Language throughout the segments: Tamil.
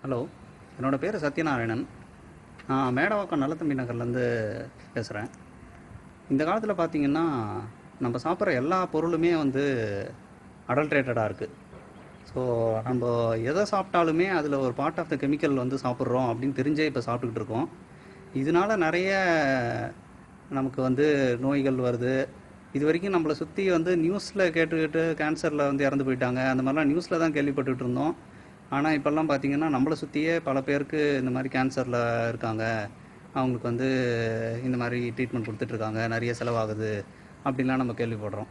ஹலோ, என்னோடய பேர் சத்யநாராயணன். நான் மேடவாக்கம் நல்லத்தம்பி நகர்லேருந்து பேசுகிறேன். இந்த காலத்தில் பார்த்திங்கன்னா நம்ம சாப்பிட்ற எல்லா பொருளுமே அடல்ட்ரேட்டடாக இருக்குது. ஸோ நம்ம எதை சாப்பிட்டாலுமே அதில் ஒரு பார்ட் ஆஃப் த கெமிக்கல் சாப்பிட்றோம் அப்படின்னு தெரிஞ்சே இப்போ சாப்பிட்டுக்கிட்டு இருக்கோம். இதனால் நிறைய நமக்கு நோய்கள் வருது. இது வரைக்கும் நம்மளை சுற்றி நியூஸில் கேட்டுக்கிட்டு கேன்சரில் இறந்து போயிட்டாங்க, அந்த மாதிரிலாம் நியூஸில் தான் கேள்விப்பட்டுக்கிட்டு இருந்தோம். ஆனால் இப்போல்லாம் பார்த்திங்கன்னா நம்மளை சுற்றியே பல பேருக்கு இந்த மாதிரி கேன்சரில் இருக்காங்க, அவங்களுக்கு இந்த மாதிரி ட்ரீட்மெண்ட் கொடுத்துட்ருக்காங்க, நிறைய செலவாகுது அப்படின்லாம் நம்ம கேள்விப்படுறோம்.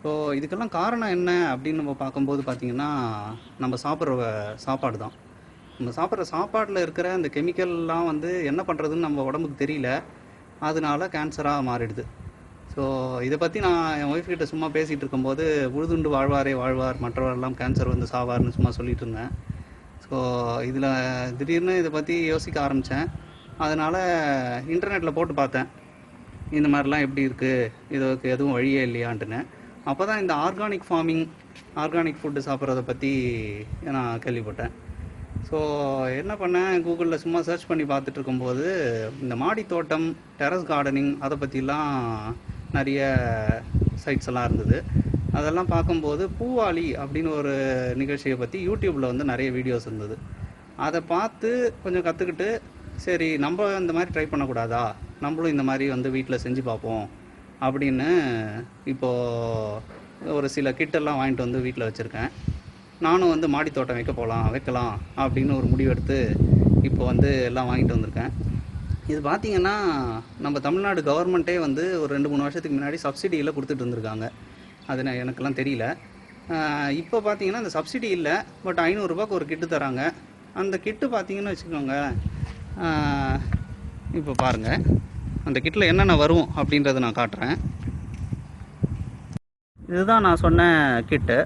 ஸோ இதுக்கெல்லாம் காரணம் என்ன அப்படின்னு நம்ம பார்க்கும்போது பார்த்திங்கன்னா நம்ம சாப்பிட்ற சாப்பாடு தான். நம்ம சாப்பிட்ற சாப்பாட்டில் இருக்கிற அந்த கெமிக்கல்லாம் என்ன பண்ணுறதுன்னு நம்ம உடம்புக்கு தெரியல, அதனால கேன்சராக மாறிடுது. ஸோ இதை பற்றி நான் என் ஒய்ஃப் கிட்ட சும்மா பேசிகிட்டு இருக்கும்போது, உழுதுண்டு வாழ்வாரே வாழ்வார், மற்றவரெல்லாம் கேன்சர் சாவார்னு சும்மா சொல்லிகிட்டு இருந்தேன். ஸோ இதில் திடீர்னு இதை பற்றி யோசிக்க ஆரம்பித்தேன். அதனால் இன்டர்நெட்டில் போட்டு பார்த்தேன், இந்த மாதிரிலாம் எப்படி இருக்குது, இதுக்கு எதுவும் வழியே இல்லையான்ட்டுன்னு. அப்போ தான் இந்த ஆர்கானிக் ஃபார்மிங், ஆர்கானிக் ஃபுட்டு சாப்பிட்றத பற்றி நான் கேள்விப்பட்டேன். ஸோ என்ன பண்ணேன், கூகுளில் சும்மா சர்ச் பண்ணி பார்த்துட்டு இருக்கும்போது இந்த மாடி தோட்டம், டெரஸ் கார்டனிங், அதை பற்றிலாம் நிறைய சைட்ஸ் எல்லாம் இருந்தது. அதெல்லாம் பார்க்கும்போது பூவாளி அப்படின்னு ஒரு நிகழ்ச்சியை பற்றி யூடியூப்பில் நிறைய வீடியோஸ் இருந்தது. அதை பார்த்து கொஞ்சம் கற்றுக்கிட்டு, சரி நம்ம இந்த மாதிரி ட்ரை பண்ணக்கூடாதா, நம்மளும் இந்த மாதிரி வீட்டில் செஞ்சு பார்ப்போம் அப்படின்னு இப்போது ஒரு சில கிட்டெல்லாம் வாங்கிட்டு வீட்டில் வச்சுருக்கேன். நானும் மாடி தோட்டம் வைக்கலாம் அப்படின்னு ஒரு முடிவெடுத்து இப்போ எல்லாம் வாங்கிட்டு வந்திருக்கேன். இது பார்த்திங்கன்னா நம்ம தமிழ்நாடு கவர்மெண்ட்டே ஒரு 2-3 வருஷத்துக்கு முன்னாடி சப்சிடியில் கொடுத்துட்டு இருந்திருக்காங்க. அது எனக்கெல்லாம் தெரியல. இப்போ பார்த்திங்கன்னா அந்த சப்சிடி இல்லை, பட் 500 ரூபாய்க்கு ஒரு கிட்டு தராங்க. அந்த கிட்டு பார்த்திங்கன்னு வச்சுக்கோங்க, இப்போ பாருங்கள் அந்த கிட்டில் என்னென்ன வரும் அப்படின்றத நான் காட்டுறேன். இதுதான் நான் சொன்ன கிட்டு.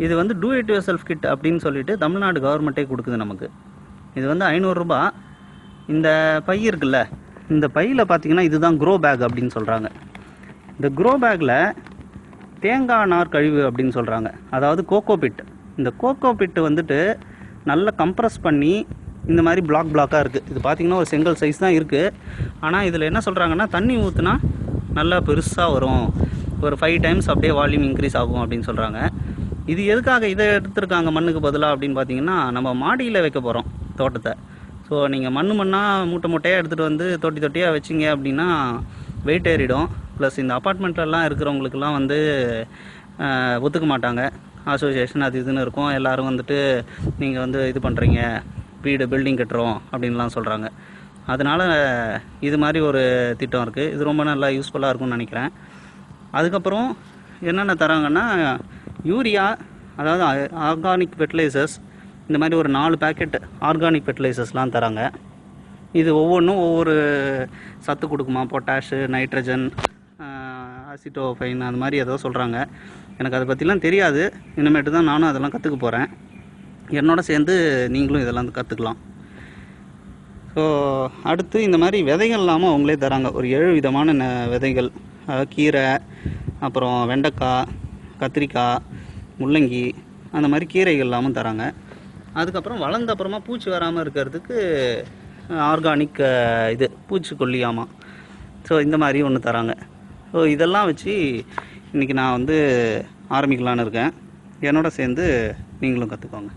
இது do it yourself kit அப்படின்னு சொல்லிட்டு தமிழ்நாடு கவர்மெண்ட்டே கொடுக்குது நமக்கு. இது 500 ரூபா. இந்த பை இருக்குல்ல, இந்த பையில் பார்த்திங்கன்னா இதுதான் க்ரோ பேக் அப்படின்னு சொல்கிறாங்க. இந்த க்ரோ பேக்கில் தேங்காய் நார் கழிவு அப்படின்னு சொல்கிறாங்க, அதாவது கோகோ பிட். இந்த கோகோ பிட்டு நல்லா கம்ப்ரஸ் பண்ணி இந்த மாதிரி பிளாக்காக இருக்குது. இது பார்த்திங்கன்னா ஒரு செங்கல் சைஸ் தான் இருக்குது. ஆனால் இதில் என்ன சொல்கிறாங்கன்னா, தண்ணி ஊற்றுனா நல்லா பெருசாக வரும், ஒரு 5 டைம்ஸ் அப்படியே வால்யூம் இன்க்ரீஸ் ஆகும் அப்படின்னு சொல்கிறாங்க. இது எதுக்காக இதை எடுத்துருக்காங்க மண்ணுக்கு பதிலாக அப்படின்னு பார்த்தீங்கன்னா, நம்ம மாடியில் வைக்க போகிறோம் தோட்டத்தை. ஸோ நீங்கள் மண்ணாக மூட்டையாக எடுத்துகிட்டு தொட்டியாக வச்சிங்க அப்படின்னா வெயிட் ஏறிடும். ப்ளஸ் இந்த அப்பார்ட்மெண்ட்லலாம் இருக்கிறவங்களுக்கெல்லாம் ஒத்துக்க மாட்டாங்க. அசோசியேஷன் அது இதுன்னு இருக்கும். எல்லோரும் நீங்கள் இது பண்ணுறீங்க, பில்டிங் கட்டுறோம் அப்படின்லாம் சொல்கிறாங்க. அதனால் இது மாதிரி ஒரு திட்டம் இருக்குது. இது ரொம்ப நல்லா யூஸ்ஃபுல்லாக இருக்கும்னு நினைக்கிறேன். அதுக்கப்புறம் என்னென்ன தராங்கன்னா, யூரியா, அதாவது ஆர்கானிக் ஃபெர்டிலைசர்ஸ், இந்த மாதிரி ஒரு 4 பேக்கெட் ஆர்கானிக் ஃபெர்டிலைசர்ஸ்லாம் தராங்க. இது ஒவ்வொன்றும் ஒவ்வொரு சத்து கொடுக்குமா, பொட்டாஷு, நைட்ரஜன், அசிட்டோஃபைன், அந்த மாதிரி ஏதோ சொல்கிறாங்க. எனக்கு அதை பற்றிலாம் தெரியாது. இனிமேட்டு தான் நானும் அதெல்லாம் கற்றுக்க போகிறேன். என்னோட சேர்ந்து நீங்களும் இதெல்லாம் கற்றுக்கலாம். ஸோ அடுத்து இந்த மாதிரி விதைகள் இல்லாமல் அவங்களே தராங்க. ஒரு 7 விதமான விதைகள், கீரை, அப்புறம் வெண்டைக்காய், கத்திரிக்காய், முள்ளங்கி, அந்த மாதிரி கீரைகள் இல்லாமல் தராங்க. அதுக்கப்புறம் வளர்ந்த அப்புறமா பூச்சி வராமல் இருக்கிறதுக்கு ஆர்கானிக் பூச்சிக்கொல்லியாமா. ஸோ இந்த மாதிரி ஒன்று தராங்க. ஸோ இதெல்லாம் வச்சு இன்றைக்கி நான் ஆரம்பிக்கலான்னு இருக்கேன். என்னோட சேர்ந்து நீங்களும் கற்றுக்கோங்க.